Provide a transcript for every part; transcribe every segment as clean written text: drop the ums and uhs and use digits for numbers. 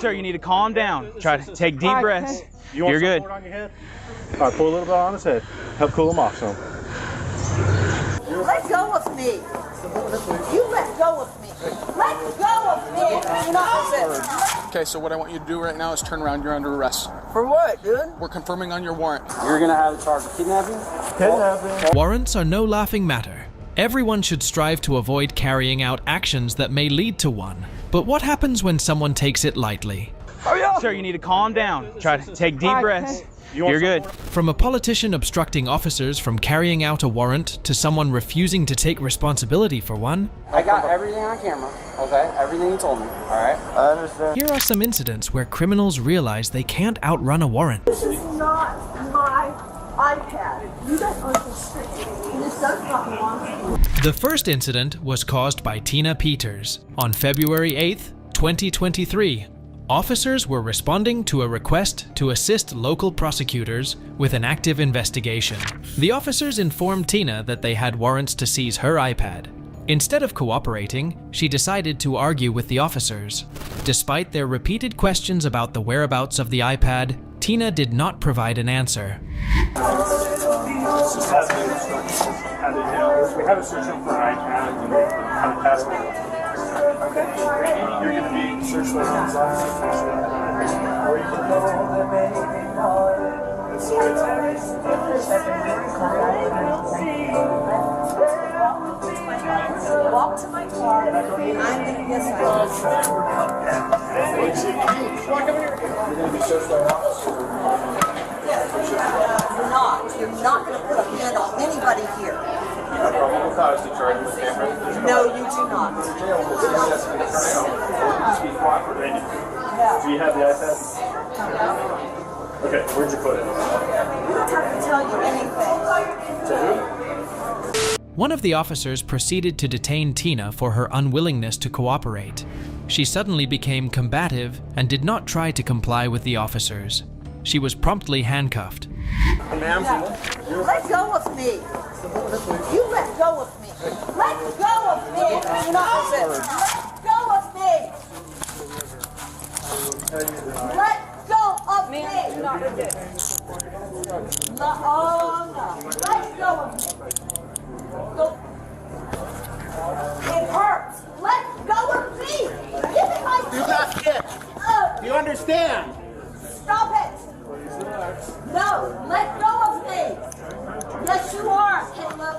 Sir, you need to calm down. Try to take deep breaths. You're good. On your head? All right, pull a little bit on his head. Help cool him off some. Let go of me. You let go of me. Let go of me. You're not resisting. Okay, so what I want you to do right now is turn around. You're under arrest. For what, dude? We're confirming on your warrant. You're gonna have a charge of kidnapping? Kidnapping. Warrants are no laughing matter. Everyone should strive to avoid carrying out actions that may lead to one. But what happens when someone takes it lightly? Sir, you need to calm down. Try to take deep breaths. You're good. From a politician obstructing officers from carrying out a warrant to someone refusing to take responsibility for one, I got everything on camera, okay? Everything you told me, alright? I understand. here are some incidents where criminals realize they can't outrun a warrant. This is not my iPad. You guys are restricted. This does not belong to you. The first incident was caused by Tina Peters. On February 8th, 2023, officers were responding to a request to assist local prosecutors with an active investigation. The officers informed Tina that they had warrants to seize her iPad. Instead of cooperating, she decided to argue with the officers. Despite their repeated questions about the whereabouts of the iPad, Tina did not provide an answer. We have a search for an iPad and password. Okay. You're going to be searched for or you can Walk to my car. I'm going to get You're going to be searched by an officer. You're not going to put a pen on anybody here. Probable cause to charge with camera. No, you do not. Do you have the iPad? Okay, where'd you put it? We don't have to tell you anything. To who? One of the officers proceeded to detain Tina for her unwillingness to cooperate. She suddenly became combative and did not try to comply with the officers. She was promptly handcuffed. Ma'am, Let go of me. You let go of me. Let go of me. You're not resisting. Let go of me. Let go of me. You're not resisting. Oh no. Let go of me. Go. It hurts. Let go of me. Give me my Do not hit. Do you understand? Stop it. No, let go of me. Yes, you are, Caleb.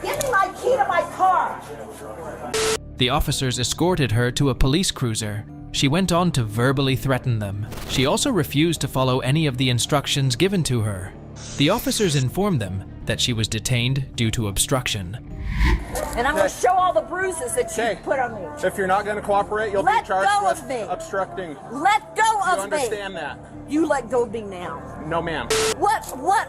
Give me my key to my car. The officers escorted her to a police cruiser. She went on to verbally threaten them. She also refused to follow any of the instructions given to her. The officers informed them that she was detained due to obstruction. And I'm going to show all the bruises that you put on me. If you're not going to cooperate, you'll be Let charged go with of me. obstructing. Let go You of me. understand that? You let go of me now. No, ma'am. What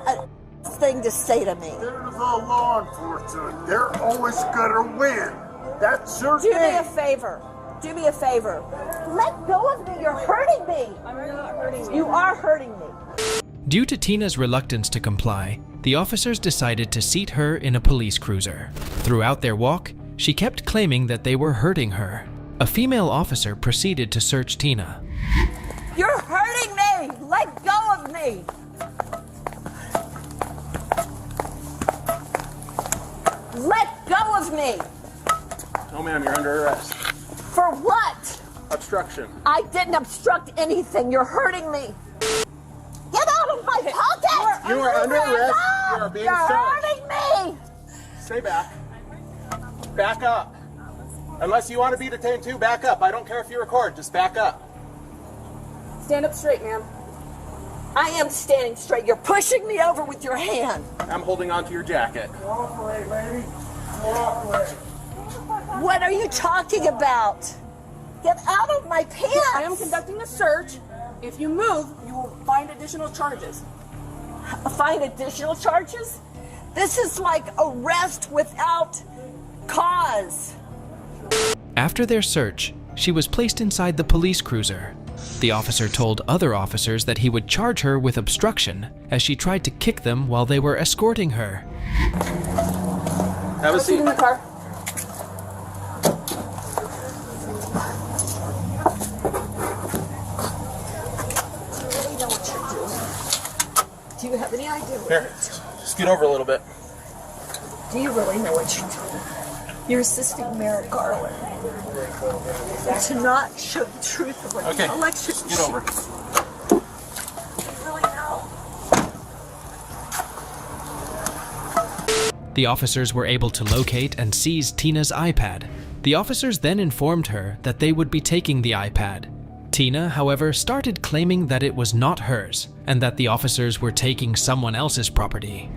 a thing to say to me. They're the law enforcement. They're always gonna win. That's your Do me thing. a favor. Do me a favor. Let go of me. You're hurting me. I'm not hurting you. You are hurting me. Due to Tina's reluctance to comply, the officers decided to seat her in a police cruiser. Throughout their walk, she kept claiming that they were hurting her. A female officer proceeded to search Tina. You're hurting me. Let go of me. Let go of me. No, ma'am, you're under arrest. For what? Obstruction. I didn't obstruct anything. You're hurting me. Get out of my pocket! You are under arrest. You are being You're searched. hurting me! Stay back. Back up. Unless you want to be detained too, back up. I don't care if you record, just back up. Stand up straight, ma'am. I am standing straight. You're pushing me over with your hand. I'm holding onto your jacket. Cooperate, lady. Cooperate. What are you talking about? Get out of my pants! I am conducting a search. If you move, you will find additional charges. Find additional charges? This is like arrest without cause. After their search, she was placed inside the police cruiser. The officer told other officers that he would charge her with obstruction as she tried to kick them while they were escorting her. Have a seat. In the car. I do Here, it? scoot over a little bit. Do you really know what you're doing? You're assisting Merrick Garland to not show the truth of what Okay, the election scoot over. You really know. The officers were able to locate and seize Tina's iPad. The officers then informed her that they would be taking the iPad. Tina, however, started claiming that it was not hers and that the officers were taking someone else's property.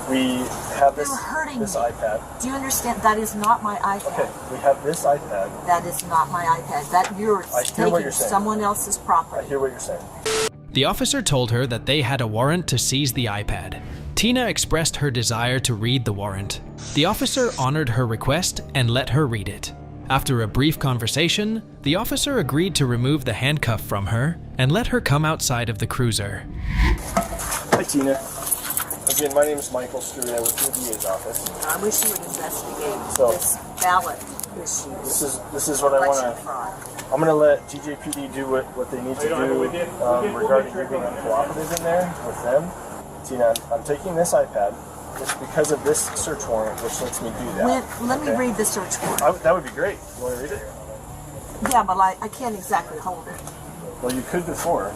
We have They were hurting this me. iPad. Do you understand? That is not my iPad. Okay, we have this iPad. That is not my iPad. That you're I hear what taking you're saying. someone else's I property. hear what you're saying. The officer told her that they had a warrant to seize the iPad. Tina expressed her desire to read the warrant. The officer honored her request and let her read it. After a brief conversation, the officer agreed to remove the handcuff from her and let her come outside of the cruiser. Hi, Tina. Again, my name is Michael Stewart. I work in the DA's office. I wish you would investigate So- this ballot issue. This is what I want Election to. fraud. I'm going to let TJPD do what they need to do regarding you being uncooperative in there with them. Tina, I'm taking this iPad. It's because of this search warrant which lets me do that. Let me Okay? read the search warrant. That would be great. You want to read it? Yeah, but I can't exactly hold it. Well, you could before.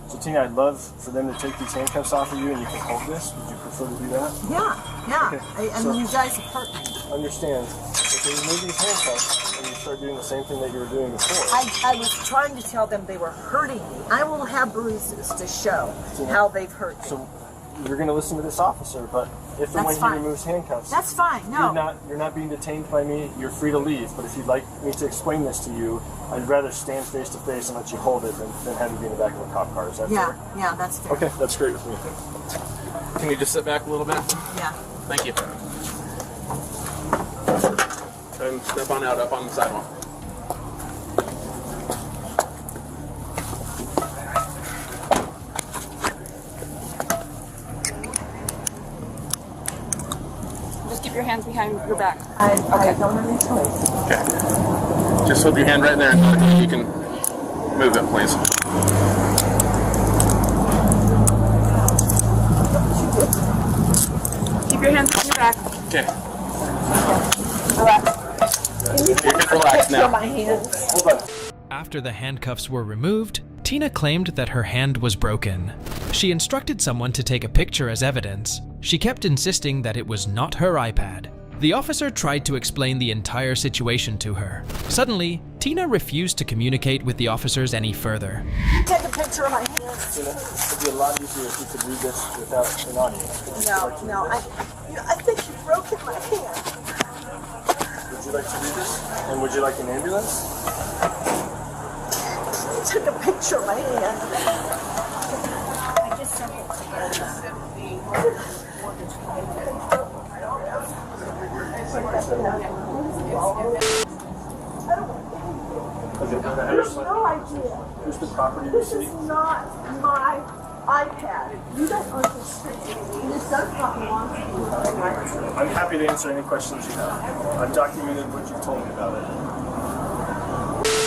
So, Tina, I'd love for them to take these handcuffs off of you and you can hold this. Would you prefer to do that? Yeah. Okay, I so- mean, you guys have hurt me. Understand, if they remove these handcuffs and you start doing the same thing that you were doing before. I was trying to tell them they were hurting me. I will have bruises to show how they've hurt me. So you're going to listen to this officer, but if and That's when he fine. removes handcuffs, That's fine. No. you're not being detained by me. You're free to leave. But if you'd like me to explain this to you, I'd rather stand face to face and let you hold it than have you be in the back of a cop car. Is that fair? Yeah, that's fair. Okay, that's great with me. Can you just sit back a little bit? Yeah. Thank you. And step on out up on the sidewalk. Just keep your hands behind your back. I don't have any choice. Okay. Just hold your hand right there and you can move it, please. Keep your hands behind your back. Okay. Relax. You can relax now. My hands. Hold on. After the handcuffs were removed, Tina claimed that her hand was broken. She instructed someone to take a picture as evidence. She kept insisting that it was not her iPad. The officer tried to explain the entire situation to her. Suddenly, Tina refused to communicate with the officers any further. Take a picture of my hands. Tina, it'd be a lot easier if you could read this without an audio. No. I think you've broken my hand. Would you like to read this? And would you like an ambulance? You took a picture of my hand. There's no idea. Here's the property This receipt. is not my iPad. You don't understand. This does not belong to you. I'm happy to answer any questions you have. I've documented what you've told me about it.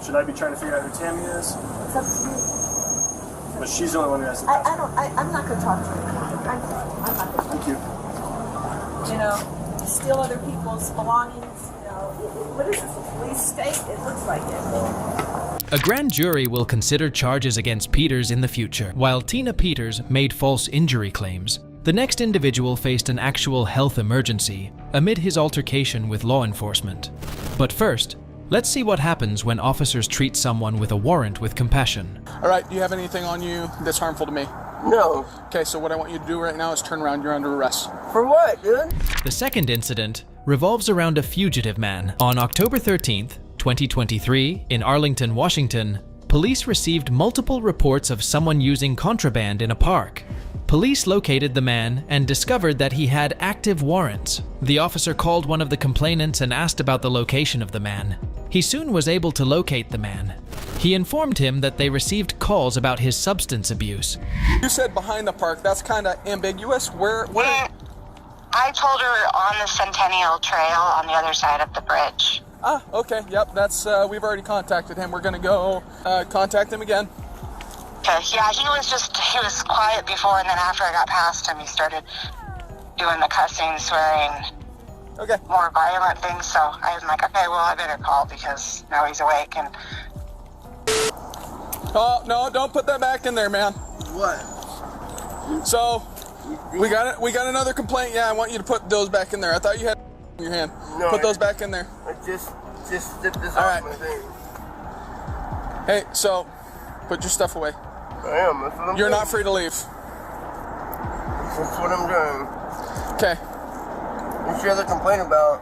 Should I be trying to figure out who Tammy is? It's up to you. But she's the only one who has the I'm not going to talk to you. I'm not going to. Thank you. You know, steal other people's belongings. You know, what is this? A police state? It looks like it. A grand jury will consider charges against Peters in the future. While Tina Peters made false injury claims, the next individual faced an actual health emergency amid his altercation with law enforcement. But first, let's see what happens when officers treat someone with a warrant with compassion. All right, do you have anything on you that's harmful to me? No. Okay, so what I want you to do right now is turn around. You're under arrest. For what, dude? The second incident revolves around a fugitive man. On October 13th, 2023, in Arlington, Washington, police received multiple reports of someone using contraband in a park. Police located the man and discovered that he had active warrants. The officer called one of the complainants and asked about the location of the man. He soon was able to locate the man. He informed him that they received calls about his substance abuse. You said behind the park. That's kind of ambiguous. Where? I told her on the Centennial Trail on the other side of the bridge. Ah, okay, yep, that's, we've already contacted him. We're gonna go, contact him again. Okay, yeah, he was quiet before, and then after I got past him, he started doing the cussing, swearing, okay, more violent things, so I was like, okay, well, I better call because now he's awake, and... Oh, no, don't put that back in there, man. What? So, we got another complaint. Yeah, I want you to put those back in there. I thought you had in your hand. No, put those back in there. I just zipped this All off right. my thing. Hey, so, put your stuff away. I am, that's what I'm You're doing. not free to leave. That's what I'm doing. Okay. What's your other complaint about?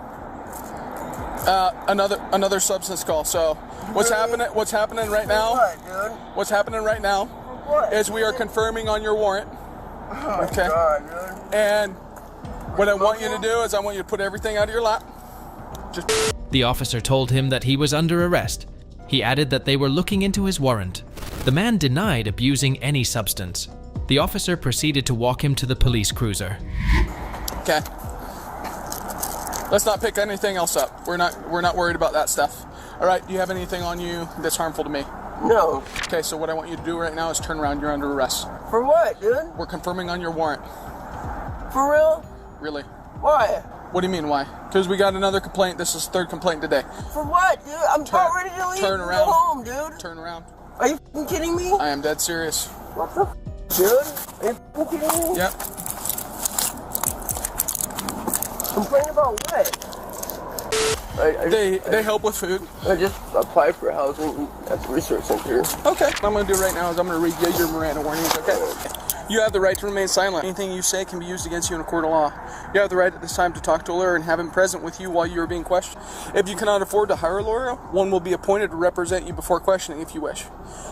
Another substance call. So, what's happening right now? What, dude? What's happening right now What? is we are confirming on your warrant. Oh my Okay. God, dude. And what I want you to do is I want you to put everything out of your lap. Just. The officer told him that he was under arrest. He added that they were looking into his warrant. The man denied abusing any substance. The officer proceeded to walk him to the police cruiser. Okay. Let's not pick anything else up. We're not worried about that stuff. All right. Do you have anything on you that's harmful to me? No. Okay. So what I want you to do right now is turn around. You're under arrest. For what, dude? We're confirming on your warrant. For real? Really? Why? What do you mean, why? Because we got another complaint. This is third complaint today. For what, dude? I'm about ready to leave Turn and around. go home, dude. Turn around. Are you f***ing kidding me? I am dead serious. What the f***, dude? Are you f***ing kidding me? Yep. Complain about what? They help with food. I just applied for housing at the research center. Okay. What I'm going to do right now is I'm going to read you your Miranda warnings, okay? You have the right to remain silent. Anything you say can be used against you in a court of law. You have the right at this time to talk to a lawyer and have him present with you while you are being questioned. If you cannot afford to hire a lawyer, one will be appointed to represent you before questioning if you wish.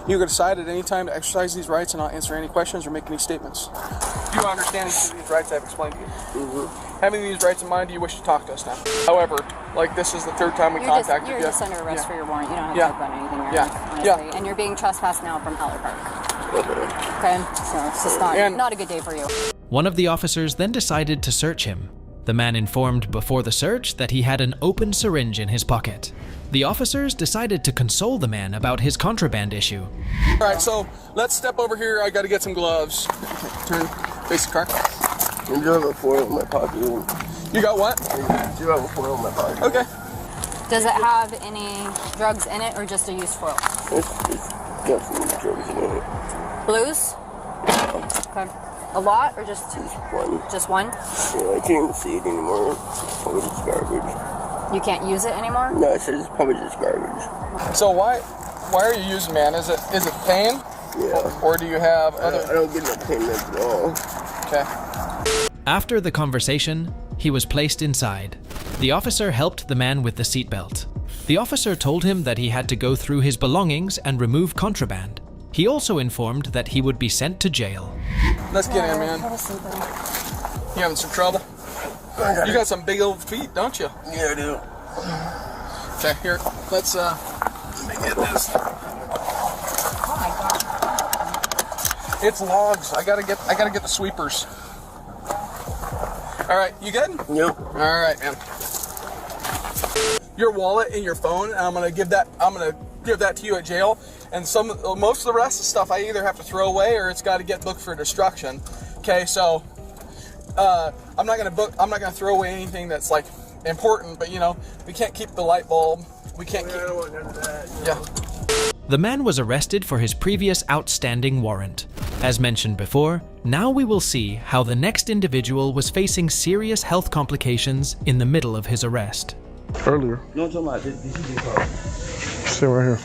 You can decide at any time to exercise these rights and not answer any questions or make any statements. Do you understand these rights I've explained to you? Mm-hmm. Having these rights in mind, do you wish to talk to us now? However, like this is the third time we contacted you. You're just under arrest for your warrant. You don't have to talk about anything, honestly. And you're being trespassed now from Eller Park. Okay, so it's just not a good day for you. One of the officers then decided to search him. The man informed before the search that he had an open syringe in his pocket. The officers decided to console the man about his contraband issue. All right, so let's step over here. I got to get some gloves. Turn, face the car. I do have a foil in my pocket. You got what? I do have a foil in my pocket. Okay. Does it have any drugs in it or just a used foil? It's got some drugs in it. Blues? Okay. A lot or just one? Just one? Yeah, I can't even see it anymore. It's probably just garbage. You can't use it anymore? No, I said it's probably just garbage. So why are you using, man? Is it pain? Yeah. Or do you have other? I don't get no pain meds at all. Okay. After the conversation, he was placed inside. The officer helped the man with the seatbelt. The officer told him that he had to go through his belongings and remove contraband. He also informed that he would be sent to jail. Let's get in, man. You having some trouble? You got some big old feet, don't you? Yeah, I do. Okay, here. Let me get this. It's logs. I gotta get the sweepers. All right, you good? Yep. All right, man. Your wallet and your phone. I'm gonna give that to you at jail. And most of the rest of the stuff I either have to throw away or it's got to get booked for destruction. Okay, so I'm not gonna throw away anything that's like important, but you know, we can't keep the light bulb. We can't keep. Yeah. The man was arrested for his previous outstanding warrant. As mentioned before, now we will see how the next individual was facing serious health complications in the middle of his arrest. Earlier. No, I'm talking about this. Sit right here.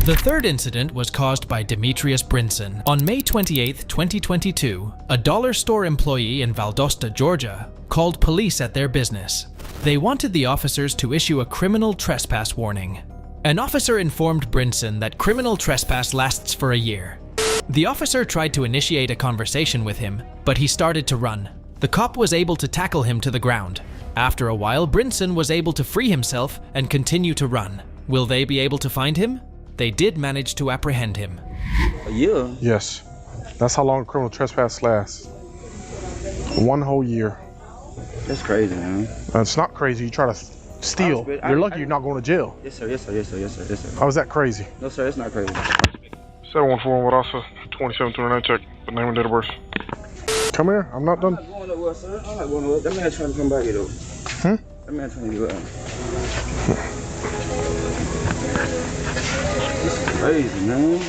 The third incident was caused by Demetrius Brinson. On May 28, 2022, a dollar store employee in Valdosta, Georgia, called police at their business. They wanted the officers to issue a criminal trespass warning. An officer informed Brinson that criminal trespass lasts for a year. The officer tried to initiate a conversation with him, but he started to run. The cop was able to tackle him to the ground. After a while, Brinson was able to free himself and continue to run. Will they be able to find him? They did manage to apprehend him. A year? Yes. That's how long criminal trespass lasts. 1 whole year. That's crazy, man. It's not crazy. You try to steal. You're lucky you're not going to jail. Yes, sir. Yes, sir. Yes, sir. Yes, sir. Yes, sir. How is that crazy? No, sir. It's not crazy. 714 with also 2729 check. The name and date of birth. Come here. I'm not done. I'm not going nowhere, sir. I'm not going nowhere. That man trying to come back here, though. That man trying to get out. This is crazy, man.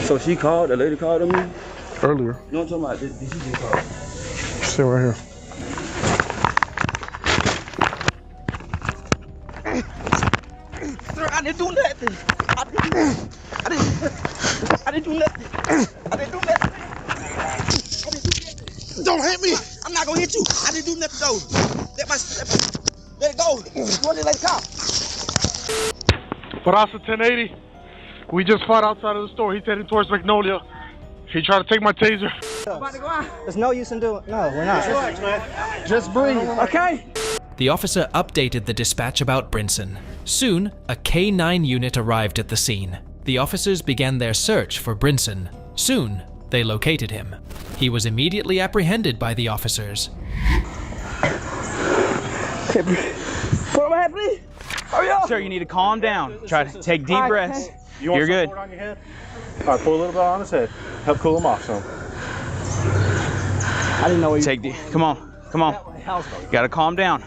So she called, the lady called me? Earlier. You know what I'm talking about? Did she just call? Sit right here. Sir, I didn't do nothing. I didn't do nothing. I didn't do nothing. Don't hit me. I'm not gonna hit you. I didn't do nothing though. Let it go. You want to let it go. Barasa 1080. We just fought outside of the store. He's heading towards Magnolia. He tried to take my taser. There's no use in doing it. No, we're not. Relax, man. Just breathe. Okay. The officer updated the dispatch about Brinson. Soon, a K9 unit arrived at the scene. The officers began their search for Brinson. Soon, they located him. He was immediately apprehended by the officers. What happened? Hurry up! Sir, you need to calm down. Try to take deep breaths. You're good. On your head? All right, pull a little bit on his head. Help cool him off some. I didn't know what you... Come on. You gotta calm down.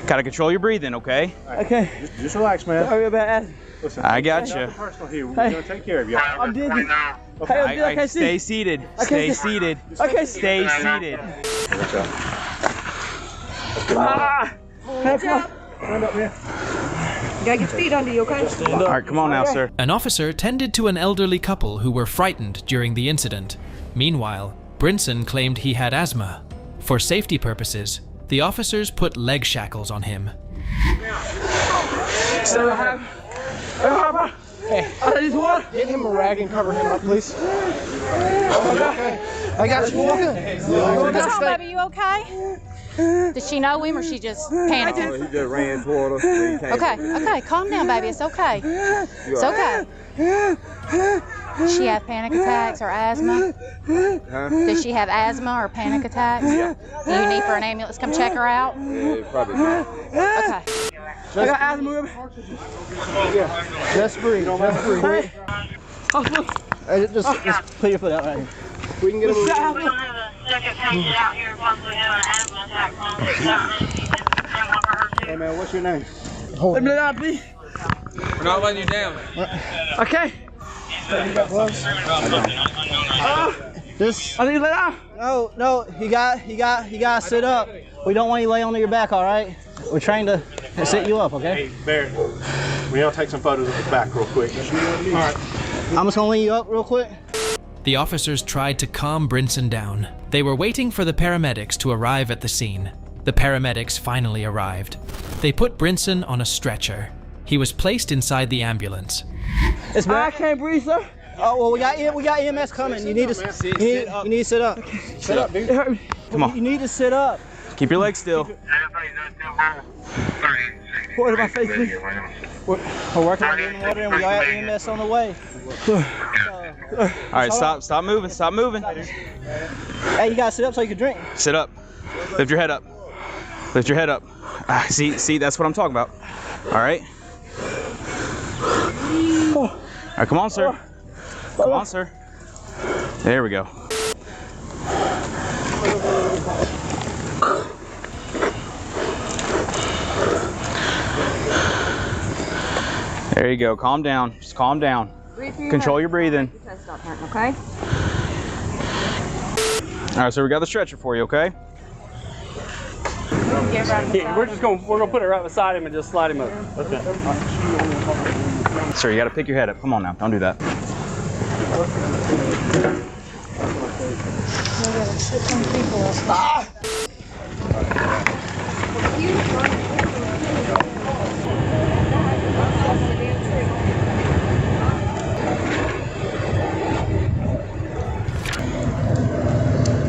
Gotta control your breathing, okay? Right. Okay. Just relax, man. Sorry about that. Listen, I got you. Personal here. We're gonna take care of you. I'm dizzy. Okay, stay seated. Stay seated. Okay. Stay seated. Watch out. Stand up, man. You gotta get your feet under you, okay? All right, come on now, sir. An officer tended to an elderly couple who were frightened during the incident. Meanwhile, Brinson claimed he had asthma. For safety purposes, the officers put leg shackles on him. Hey, get him a rag and cover him up, please. I got you. What's wrong, baby? You okay? Did she know him or she just panicking? He just ran toward her. Okay, calm down, baby. It's okay. It's okay. Does she have panic attacks or asthma? Does she have asthma or panic attacks? Do you need for an ambulance to come check her out? Yeah, probably not. Okay. I got asthma. Just breathe. Just breathe. Just put your foot out right here. We can get a little. Hey man, what's your name? Let me out, please. We're not letting you down. Okay. You got gloves? This. I need to lay down. No. You got to sit up. We don't want you to lay on your back. All right. We're trying to sit you up. Okay. Hey, Bear. We're gonna take some photos of the back real quick. All right. I'm just gonna lay you up real quick. The officers tried to calm Brinson down. They were waiting for the paramedics to arrive at the scene. The paramedics finally arrived. They put Brinson on a stretcher. He was placed inside the ambulance. I can't breathe, sir. Oh well, we got EMS coming. You need to sit up. Sit up, dude. Come on. You need to sit up. Keep your legs still. What about face me? We're working on getting water and we got EMS on the way. All right, stop moving. Hey, you gotta sit up so you can drink. Sit up. Lift your head up. See, that's what I'm talking about. All right. All right, come on, sir. There we go. There you go. Calm down. Just calm down. Control your breathing. Okay. All right, so we got the stretcher for you, okay? Yeah, we're gonna put it right beside him and just slide him up. Okay. Sir, you got to pick your head up. Come on now. Don't do that.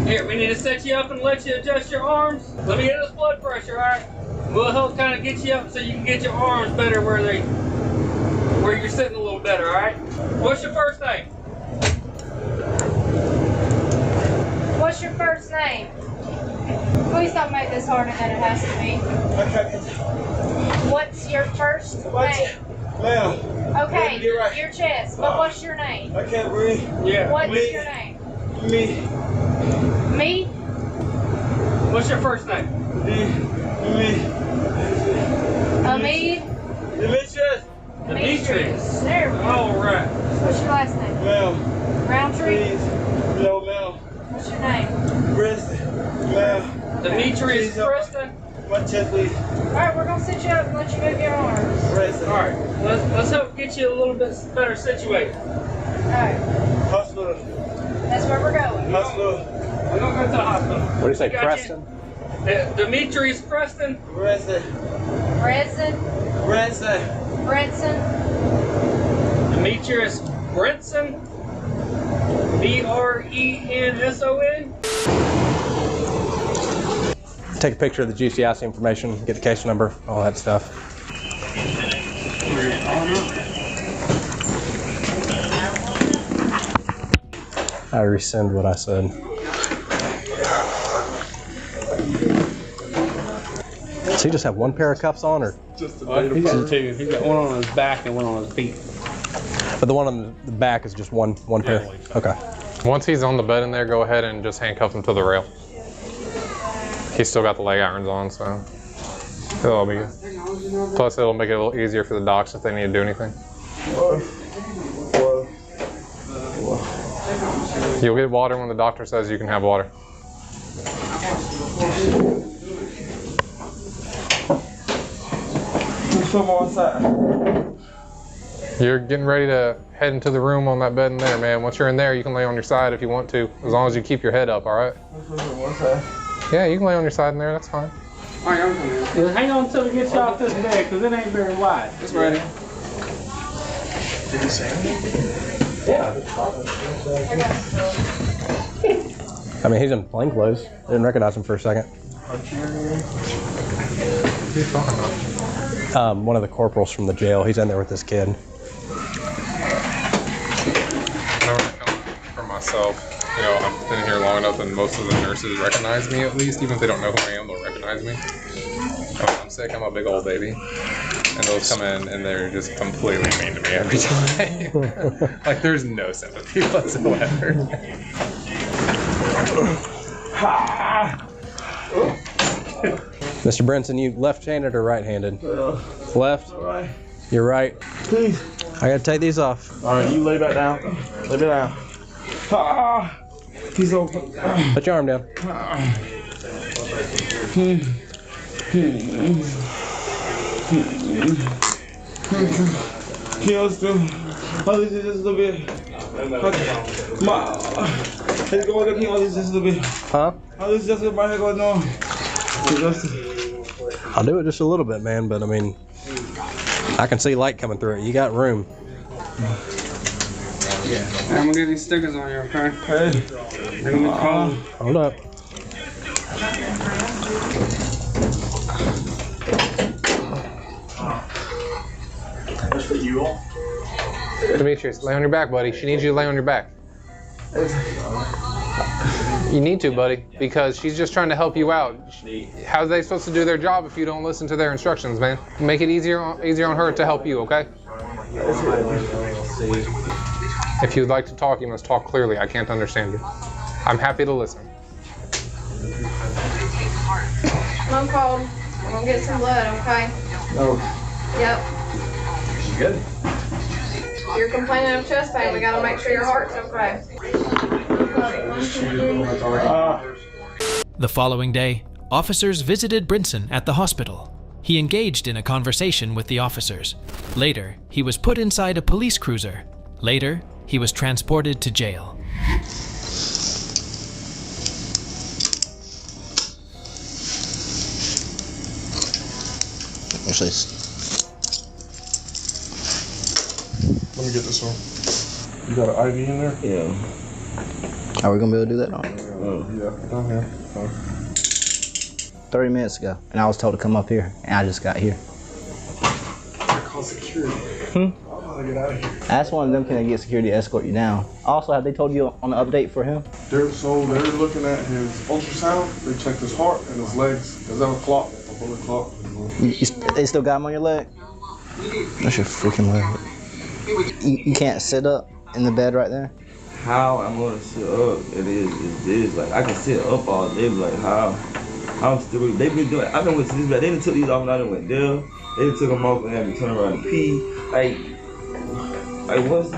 Here, we need to set you up and let you adjust your arms. Let me get this blood pressure, all right? We'll help kind of get you up so you can get your arms better where you're sitting a little better, all right? What's your first name? What's your first name? Please don't make this harder than it has to be. Okay. What's your first name? Ma'am. Okay, your chest. But what's your name? I can't breathe. Yeah. What's your name? Me. Me? What's your first name? Hamid? Demetrius. Demetrius. There we go. All right. What's your last name? Ma'am. Roundtree? Please. No, ma'am. What's your name? Preston. Ma'am. Demetrius Preston. My chest, please. Alright, we're gonna sit you up and let you move your arms. Preston. All right. Let's help get you a little bit better situated. Alright. Hospital. That's where we're going. Hospital. We're gonna go to the hospital. What do you say, Got Preston? Demetrius Preston. Preston. Brenson? Preston. Brenson? Demetrius Brenson. B-R-E-N-S-O-N. Take a picture of the GCIC information, get the case number, all that stuff. I rescind what I said. Does he just have one pair of cuffs on, or? He's got two. He's got one on his back and one on his feet. But the one on the back is just one pair? Okay. Once he's on the bed in there, go ahead and just handcuff him to the rail. He's still got the leg irons on, so it'll all be good. Plus, it'll make it a little easier for the docs if they need to do anything. You'll get water when the doctor says you can have water. You're getting ready to head into the room on that bed in there, man. Once you're in there, you can lay on your side if you want to, as long as you keep your head up, all right? Yeah, you can lay on your side in there, that's fine. All right, I'm coming in. Hang on until we get you off this bed, because it ain't very wide. It's ready. Did you say anything? Yeah. I mean, he's in plain clothes. I didn't recognize him for a second. One of the corporals from the jail. He's in there with this kid. For myself, you know, I've been here long enough and most of the nurses recognize me at least. Even if they don't know who I am, they'll recognize me. When I'm sick, I'm a big old baby. And those come in and they're just completely mean to me every time. Like, there's no sympathy whatsoever. Mr. Brinson, you left-handed or right-handed? Left? Right. You're right. Please. I gotta take these off. All right, you lay back down. Lay down. He's open. Put your arm down. Kills too. Oh, this is just a little bit. Okay. Let's go again. Oh, this is just a little bit. Huh? Oh, this is just a little bit going on. I'll do it just a little bit, man, but I mean, I can see light coming through it. You got room. I'm gonna get these stickers on you, okay? Hey. Hold up. That's for you all. Demetrius, lay on your back, buddy. She needs you to lay on your back. You need to, buddy, because she's just trying to help you out. How are they supposed to do their job if you don't listen to their instructions, man? Make it easier on her to help you, okay? If you'd like to talk, you must talk clearly. I can't understand you. I'm happy to listen. I'm cold. I'm gonna get some blood, okay? No. Yep. You good? You're complaining of chest pain. We gotta make sure your heart's okay. The following day, officers visited Brinson at the hospital. He engaged in a conversation with the officers. Later, he was put inside a police cruiser. Later, he was transported to jail. What's this? Let me get this one. You got an IV in there? Yeah. Are we gonna be able to do that? No. Yeah. Down here. 30 minutes ago, and I was told to come up here, and I just got here. Call security. Hmm? I want to get out of here. I asked one of them, can they get security to escort you down? Also, have they told you on the update for him? So they're looking at his ultrasound. They checked his heart and his legs. Does that have a clot? A bullet clot? They still got him on your leg? That's your freaking leg. You can't sit up in the bed right there? How I'm gonna sit up, it is like I can sit up all day, but like how I'm still, they've been doing, I've been with this, but they done took these off and I done went there. They done took them off and had me turn around and pee. Like what's,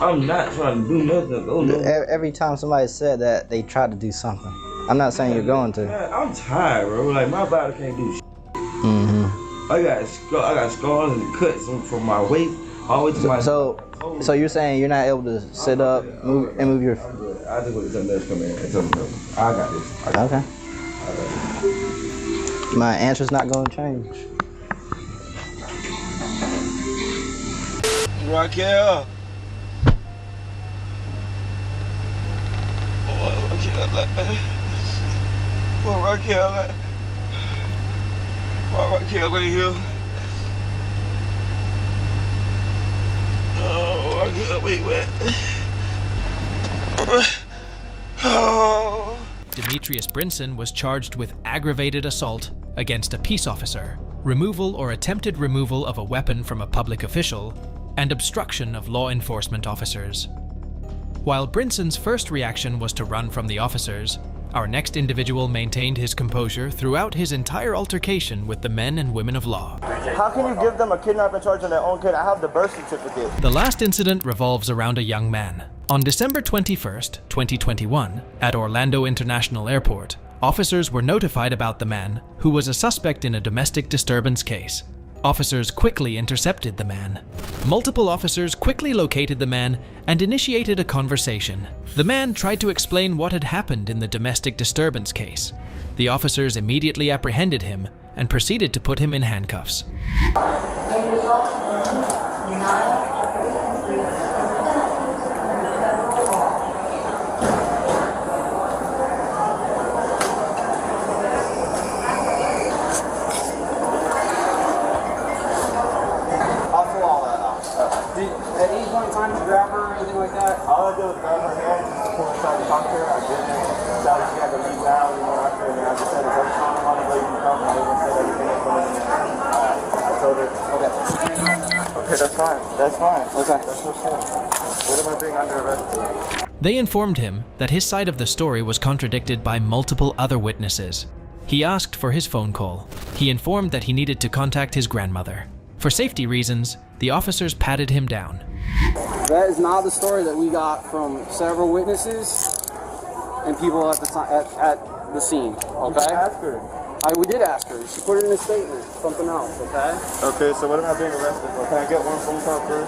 I'm not trying to do nothing. Oh, no. Every time somebody said that, they tried to do something. I'm not saying you're going to. Man, I'm tired, bro. Like my body can't do shit. I got scars and cuts from my waist all the way to my. So you're saying you're not able to sit up, move your. I just want to tell come in and tell me, I got this. Okay. My answer's not going to change. Raquel. Well, Raquel right here. Oh, Raquel, wait. Oh. Demetrius Brinson was charged with aggravated assault against a peace officer, removal or attempted removal of a weapon from a public official, and obstruction of law enforcement officers. While Brinson's first reaction was to run from the officers, our next individual maintained his composure throughout his entire altercation with the men and women of law. How can you give them a kidnapping charge on their own kid? I have the birth certificate. The last incident revolves around a young man. On December 21st, 2021, at Orlando International Airport, officers were notified about the man, who was a suspect in a domestic disturbance case. Officers quickly intercepted the man. Multiple officers quickly located the man and initiated a conversation. The man tried to explain what had happened in the domestic disturbance case. The officers immediately apprehended him and proceeded to put him in handcuffs. At any point in time, did you grab her or anything like that? All I did was grab her hand, just pull her aside to talk to her. I didn't. She had to leave now, we went after her, and I just said, is everything on the way you can come? I even said everything in front of me. I told her, okay, that's fine. That's fine. Okay. That's what's fine. What am I being under arrest for? They informed him that his side of the story was contradicted by multiple other witnesses. He asked for his phone call. He informed that he needed to contact his grandmother. For safety reasons, the officers patted him down. That is not the story that we got from several witnesses and people at the scene. Okay. Did you ask her? We did ask her. She put it in a statement. Something else. Okay. Okay. So what am I being arrested for? Can I get one phone call first?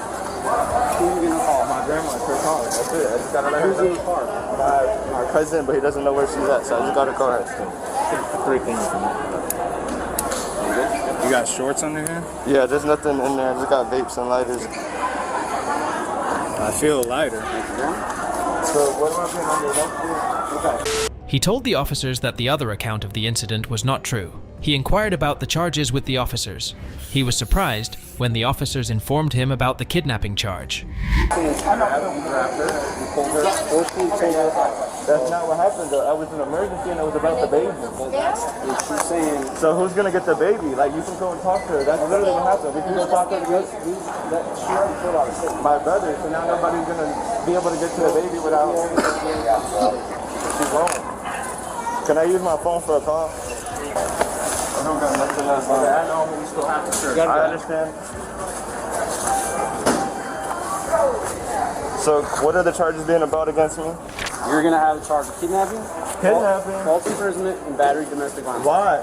Who are you gonna call? My grandma. Her car. That's it. I just gotta let her know. Who's in the car? My cousin, but he doesn't know where she's at, so I just gotta call her. 3 things. You got shorts under here? Yeah, there's nothing in there. I just got vapes and lighters. I feel lighter. So what am I being under? Okay. He told the officers that the other account of the incident was not true. He inquired about the charges with the officers. He was surprised when the officers informed him about the kidnapping charge. That's not what happened though. I was in an emergency and it was about the baby. She's saying, so who's gonna get the baby? Like, you can go and talk to her. That's literally what happened. We can go talk to her. My brother. So now nobody's gonna be able to get to the baby without. She's wrong. Can I use my phone for a call? I don't got nothing else. I know, but we still have to search. I understand. So what are the charges being about against me? You're gonna have a charge of kidnapping, false imprisonment, and battery domestic violence. Why?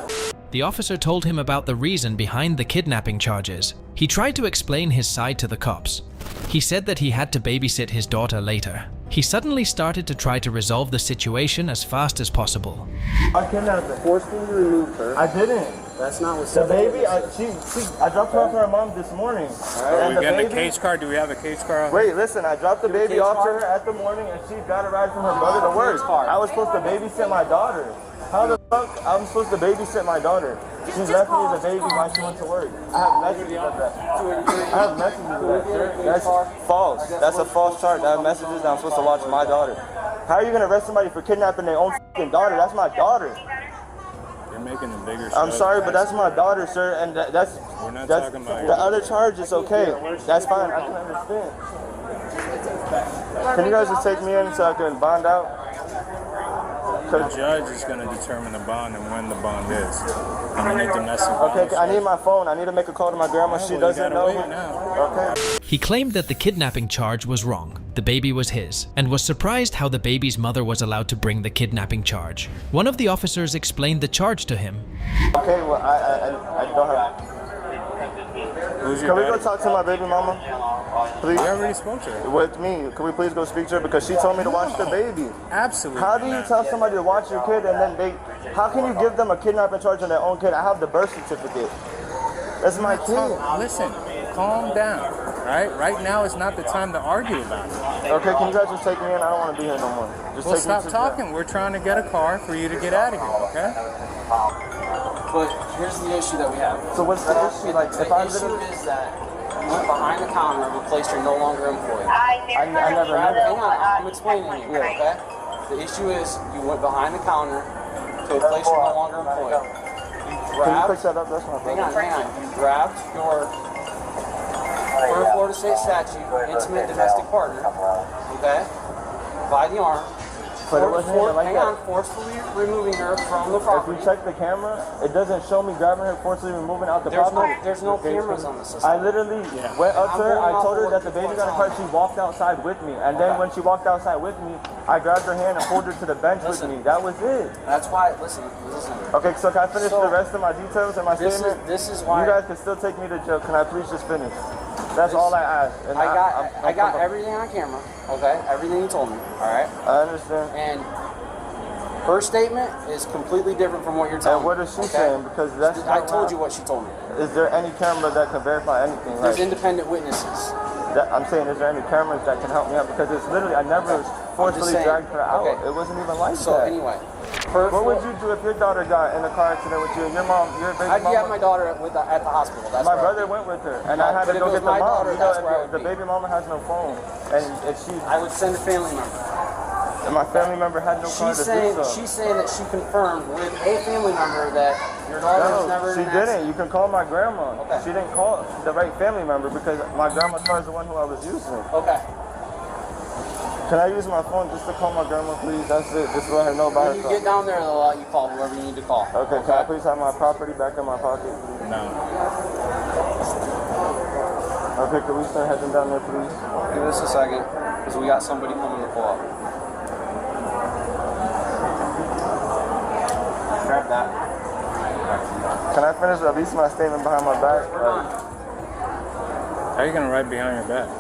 The officer told him about the reason behind the kidnapping charges. He tried to explain his side to the cops. He said that he had to babysit his daughter later. He suddenly started to try to resolve the situation as fast as possible. I kidnapped her. Forcefully removed her. I didn't. That's not what the baby. I dropped her off to her mom this morning. Are we getting a case car? Do we have a case car? Wait, listen. I dropped the baby off to her at the morning, and she got a ride from her brother to work. I was supposed to babysit my daughter. How the fuck I'm supposed to babysit my daughter? She left me the baby while she went to work. I have messages of that. That's false. That's a false charge. I have messages that I'm supposed to watch my daughter. How are you gonna arrest somebody for kidnapping their own fucking daughter? That's my daughter. You're making a bigger. I'm sorry, but that's my daughter, sir, and that's. We're not that's talking about the other charge is okay. That's fine. I can understand. Can you guys just take me in so I can bond out? The judge is going to determine the bond and when the bond is. And any domestic Okay, I need my phone. I need to make a call to my grandma. She doesn't know. Okay. He claimed that the kidnapping charge was wrong. The baby was his, and was surprised how the baby's mother was allowed to bring the kidnapping charge. One of the officers explained the charge to him. Okay, well, I don't have... Can we go talk to my baby mama? Please? I already spoke to her. With me. Can we please go speak to her? Because she told me to watch the baby. Absolutely. How do you tell somebody to watch your kid and then they... How can you give them a kidnapping charge on their own kid? I have the birth certificate. That's my kid. Listen, calm down. Right now is not the time to argue about it. Okay, can you guys just take me in? I don't want to be here no more. Just well, take stop me talking. We're trying to get a car for you to get out of here, okay? But here's the issue that we have. So what's the issue? Like, if I issue is that you went behind the counter and replaced your no longer employed. I never knew that. Hang on, I'm explaining to you, okay? The issue is you went behind the counter to replace your no longer employed. Can you fix that up? That's not hang on. You grabbed your per Florida State statute, intimate domestic partner, okay, by the arm. But it wasn't even like that. Forcefully removing her from the property. If you check the camera, it doesn't show me grabbing her, forcibly removing out the property. There's no cameras on the system. I literally went up to her, I told her that the baby got a car, she walked outside with me. And then when she walked outside with me, I grabbed her hand and pulled her to the bench with me. That was it. That's why, listen. Okay, so can I finish the rest of my details and my statement? This is why. You guys can still take me to jail. Can I please just finish? That's all I ask. And I got everything on camera, okay? Everything you told me, all right? I understand. And her statement is completely different from what you're telling me. And what is she saying? Because that's I told you what she told me. Is there any camera that can verify anything? There's independent witnesses. I'm saying, is there any cameras that can help me out? Because it's literally, I never forcefully dragged her out. Okay. It wasn't even like that. So anyway. What would you do if your daughter got in a car accident with you and your mom, your baby mom? I'd have my daughter at the hospital. That's my brother went with her, and I had to go get the mom. You know, the baby mama has no phone, and if she... I would send a family member. And my family member had no car to do so. She's saying that she confirmed with a family member that your daughter was never in an accident. She didn't. You can call my grandma. Okay. She didn't call the right family member because my grandma's car is the one who I was using. Okay. Can I use my phone just to call my grandma, please? That's it. Just let her know about her. When you get down there, they'll let you call whoever you need to call. Okay, can I please have my property back in my pocket? No. Okay, can we start heading down there, please? Give us a second, because we got somebody coming to pull up. Grab that. Can I finish at least my statement behind my back? How are you going to write behind your back?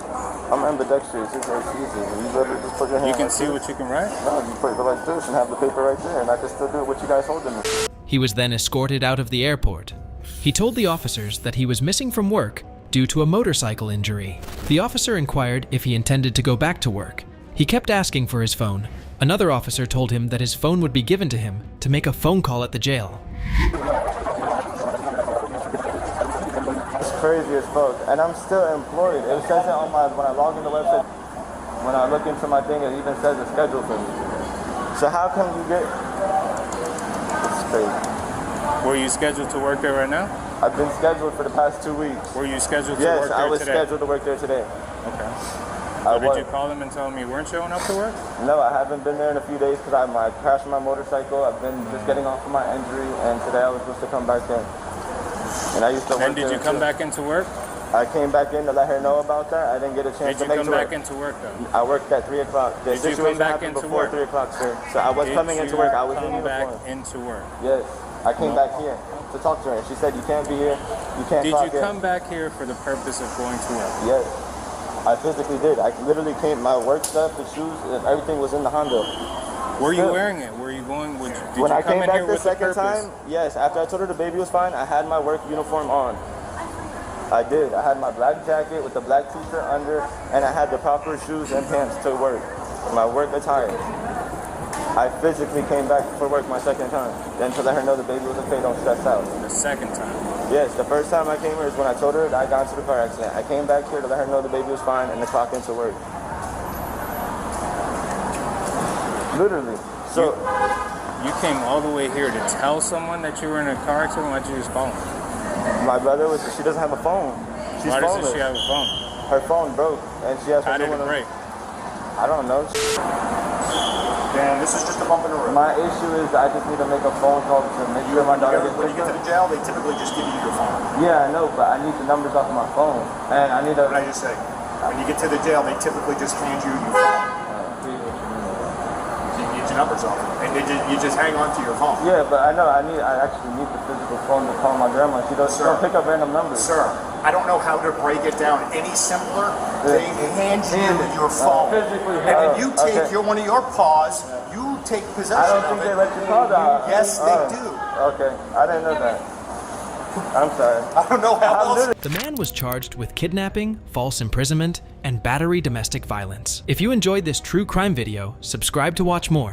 I'm ambidextrous. It's easy. You better just put your hand. You can see what you can write? No, you put it like this and have the paper right there, and I can still do what you guys holding me. He was then escorted out of the airport. He told the officers that he was missing from work due to a motorcycle injury. The officer inquired if he intended to go back to work. He kept asking for his phone. Another officer told him that his phone would be given to him to make a phone call at the jail. It's crazy as fuck, and I'm still employed. It says it on when I log in the website, when I look into my thing, it even says a schedule for me. So how come you get, it's crazy. Were you scheduled to work there right now? I've been scheduled for the past 2 weeks. Were you scheduled to yes, work there today? Yes, I was scheduled to work there today. Okay. So did you call them and tell them you weren't showing up to work? No, I haven't been there in a few days because I crashed my motorcycle. I've been just getting off of my injury, and today I was supposed to come back in. And I used to work. And did you come back into work? I came back in to let her know about that. I didn't get a chance to make it. Did you come back into work though? I worked at 3 o'clock. The did you come back into before work? 3 o'clock, sir. So I was coming into work. I was in uniform. Back into work? Yes. I came back here to talk to her. She said, you can't be here. You can't talk Did you come back here for the purpose of going to work? Yes. I physically did. I literally came, my work stuff, the shoes, and everything was in the Honda. Were you wearing it? Were you going, did when you I come came in back here the with second a purpose? time, yes, after I told her the baby was fine, I had my work uniform on. I did. I had my black jacket with the black t-shirt under, and I had the proper shoes and pants to work. My work attire. I physically came back for work my second time. Then to let her know the baby was okay, don't stress out. The second time? Yes, the first time I came here is when I told her that I got into the car accident. I came back here to let her know the baby was fine and to clock into work. Literally. So you came all the way here to tell someone that you were in a car accident. Why'd you use phone? My brother was. She doesn't have a phone. She's Why phoneless. doesn't she have a phone? Her phone broke, and she has. How did it break? I don't know. Dan, this is just a bump in the road. My issue is I just need to make a phone call to make sure my daughter gets When you get to the jail, they typically just give you your phone. Yeah, I know, but I need the numbers off of my phone, and I need to. What did I just say? When you get to the jail, they typically just hand you your phone. So you get your numbers off, and you just hang on to your phone. Yeah, but I know I actually need the physical phone to call my grandma. She don't pick up random numbers. Sir, I don't know how to break it down any simpler. They hand you your phone, physically, and then you take one of your paws. You take possession of it. I don't think they let you call that. Yes, they do. Okay, I didn't know that. I'm sorry. I don't know how else. The man was charged with kidnapping, false imprisonment, and battery domestic violence. If you enjoyed this true crime video, subscribe to watch more.